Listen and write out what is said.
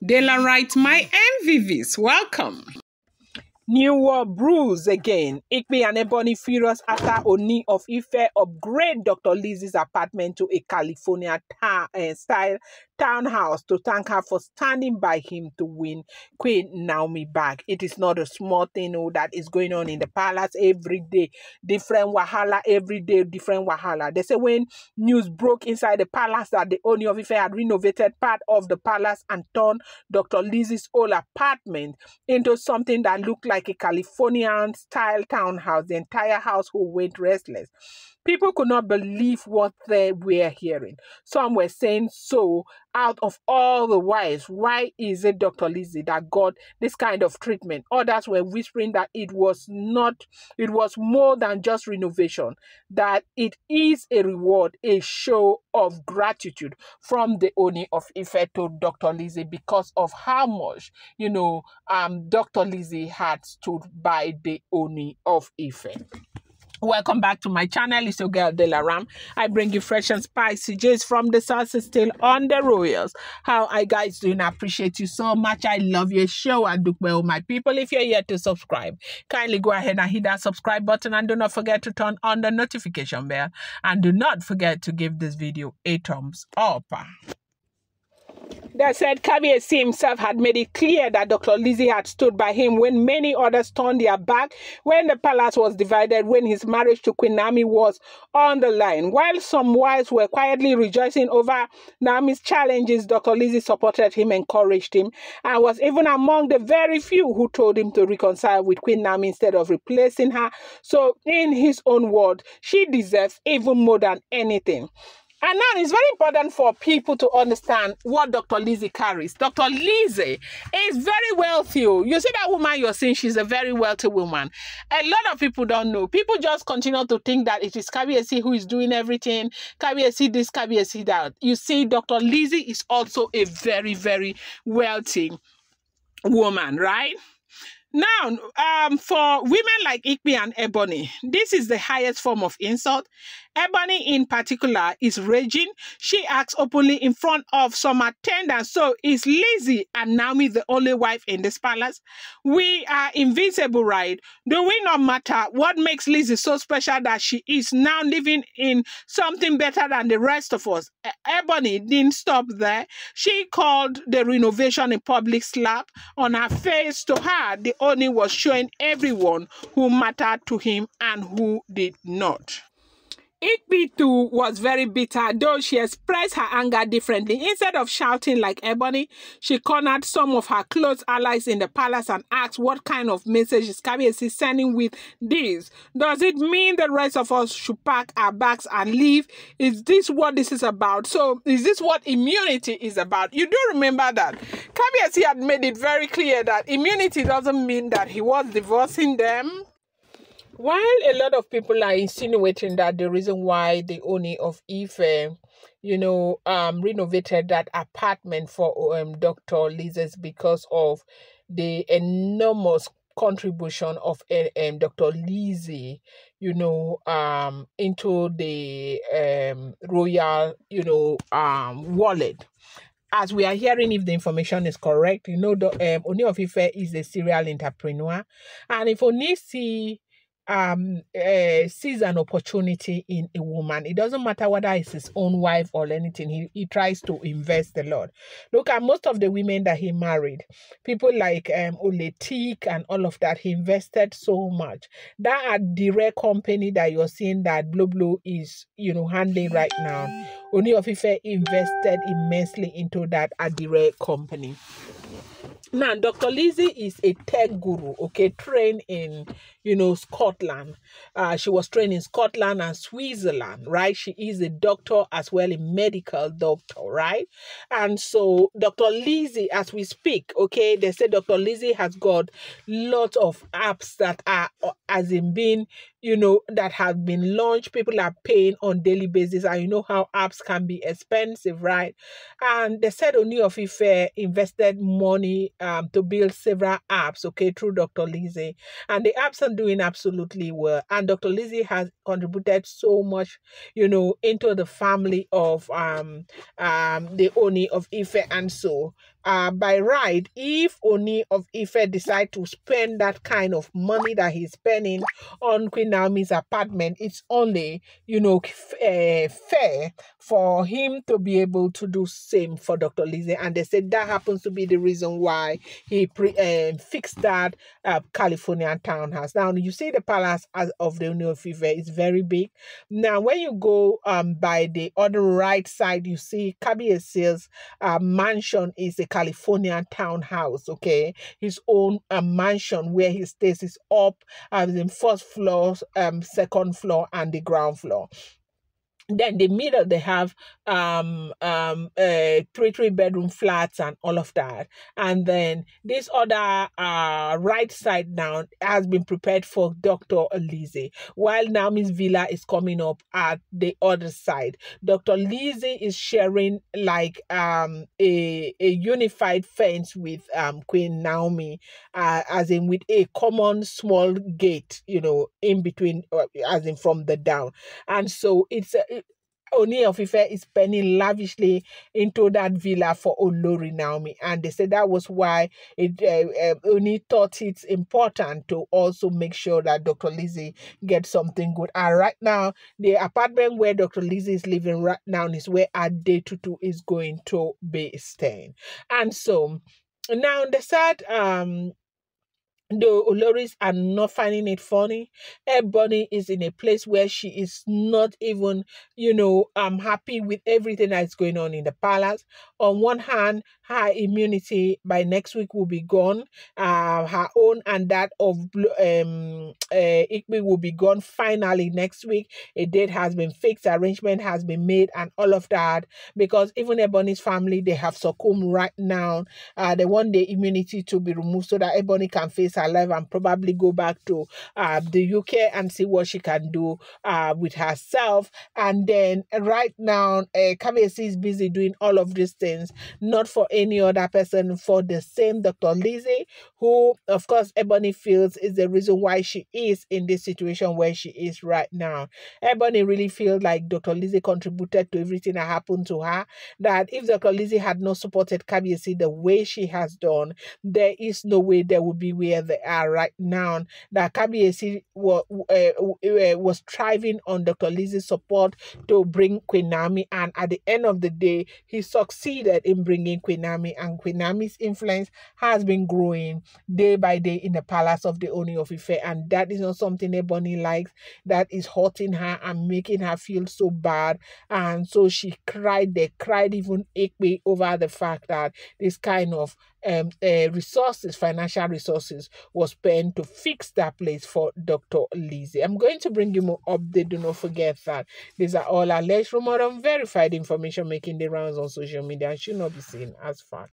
Dela writes, my MVVs, welcome. New war brews again. Igbi and Ebony furious after Ooni of Ife upgrade Dr. Lizzie's apartment to a California style townhouse to thank her for standing by him to win Queen Naomi back. It is not a small thing that is going on in the palace every day. Different wahala, every day, different wahala. They say when news broke inside the palace that the Ooni of Ife had renovated part of the palace and turned Dr. Lizzie's old apartment into something that looked like a Californian style townhouse, the entire household went restless. People could not believe what they were hearing. Some were saying, so out of all the wives, why is it Dr. Lizzie that got this kind of treatment? Others were whispering that it was more than just renovation, that it is a reward, a show of gratitude from the Ooni of Ife to Dr. Lizzie because of how much, Dr. Lizzie had stood by the Ooni of Ife. Welcome back to my channel. It's your girl Dela Ram. I bring you fresh and spicy gist from the source still on the royals. How I guys doing? I appreciate you so much. I love your show and do well, my people. If you're yet to subscribe, kindly go ahead and hit that subscribe button and do not forget to turn on the notification bell and do not forget to give this video a thumbs up. They said Kabiyesi himself had made it clear that Dr. Lizzie had stood by him when many others turned their back, when the palace was divided, when his marriage to Queen Naomi was on the line. While some wives were quietly rejoicing over Naomi's challenges, Dr. Lizzie supported him, encouraged him, and was even among the very few who told him to reconcile with Queen Naomi instead of replacing her. So, in his own word, she deserves even more than anything. And now it's very important for people to understand what Dr. Lizzie carries. Dr. Lizzie is very wealthy. You see that woman you're seeing, she's a very wealthy woman. A lot of people don't know. People just continue to think that it is Kabiyesi who is doing everything. Kabiyesi this, Kabiyesi that. You see, Dr. Lizzie is also a very, very wealthy woman, right? Now, for women like Igbi and Ebony, this is the highest form of insult. Ebony in particular is raging. She acts openly in front of some attendants. So is Lizzie and Naomi the only wife in this palace? We are invincible, right? Do we not matter? What makes Lizzie so special that she is now living in something better than the rest of us? Ebony didn't stop there. She called the renovation a public slap on her face. To her, the Ooni was showing everyone who mattered to him and who did not. Igbi too was very bitter, though she expressed her anger differently. Instead of shouting like Ebony, she cornered some of her close allies in the palace and asked what kind of message is Kabiyesi sending with this. Does it mean the rest of us should pack our bags and leave? Is this what this is about? So is this what immunity is about? You do remember that Kabiyesi had made it very clear that immunity doesn't mean that he was divorcing them. While a lot of people are insinuating that the reason why the Ooni of Ife, renovated that apartment for Dr. Lizzie is because of the enormous contribution of Dr. Lizzie, into the royal, wallet. As we are hearing, if the information is correct, the Ooni of Ife is a serial entrepreneur, and if Ooni sees an opportunity in a woman, it doesn't matter whether it's his own wife or anything, he tries to invest a lot. Look at most of the women that he married, people like Oletik and all of that, he invested so much. That are the rare company that you're seeing that Blue is handling right now. Ooni of Ife invested immensely into that at the rare company. Now, Dr. Lizzie is a tech guru, trained in, Scotland. She was trained in Scotland and Switzerland, right? She is a doctor as well, a medical doctor, right? And so Dr. Lizzie, as we speak, they say Dr. Lizzie has got lots of apps that are, that have been launched. People are paying on daily basis, and you know how apps can be expensive, right? And they said Ooni of Ife invested money to build several apps, through Dr. Lizzie, and the apps are doing absolutely well. And Dr. Lizzie has contributed so much, into the family of the Ooni of Ife, and so by right, if Ooni of Ife decide to spend that kind of money that he's spending on Queen Naomi's apartment, it's only, fair for him to be able to do same for Dr. Lizzie. And they said that happens to be the reason why he fixed that Californian townhouse. Now, you see the palace of the Ooni of Ife is very big. Now, when you go by the other right side, you see Kabiesi's mansion is a Californian townhouse, okay? His own mansion where he stays is up in first floor, second floor, and the ground floor. Then the middle they have three bedroom flats and all of that. And then this other right side now has been prepared for Dr. Lizzie, while Naomi's villa is coming up at the other side. Dr. Lizzie is sharing like a unified fence with Queen Naomi, as in with a common small gate, in between, as in from the down. And so it's Ooni of Ife is spending lavishly into that villa for Olori Naomi, and they said that was why Ooni thought it's important to also make sure that Dr. Lizzie gets something good. And right now, the apartment where Dr. Lizzie is living right now is where Adetutu is going to be staying. And so now they said the Oloris are not finding it funny. Ebony is in a place where she is not even, happy with everything that's going on in the palace. On one hand, her immunity by next week will be gone. Her own and that of Igbi will be gone finally next week. A date has been fixed, arrangement has been made, and all of that. Because even Ebony's family, they have succumbed right now. They want the immunity to be removed so that Ebony can face her life and probably go back to the UK and see what she can do with herself. And then right now, Kabiyesi is busy doing all of these things, not for any other person, for the same Dr. Lizzie, who, of course, Ebony feels is the reason why she is in this situation where she is right now. Ebony really feels like Dr. Lizzie contributed to everything that happened to her, that if Dr. Lizzie had not supported Kabiyesi the way she has done, there is no way they would be where they are right now. That Kabiyesi was thriving on Dr. Lizzie's support to bring Queen Naomi, and at the end of the day, he succeeded in bringing Queen Naomi, and Queen Naomi's influence has been growing day by day in the palace of the Ooni of Ife, and that is not something Ebony likes. That is hurting her and making her feel so bad, and so she cried. They cried even Igbi over the fact that this kind of resources, financial resources, was spent to fix that place for Dr. Lizzie. I'm going to bring you more update. Do not forget that these are all alleged, rumored, unverified information making the rounds on social media and should not be seen as fact.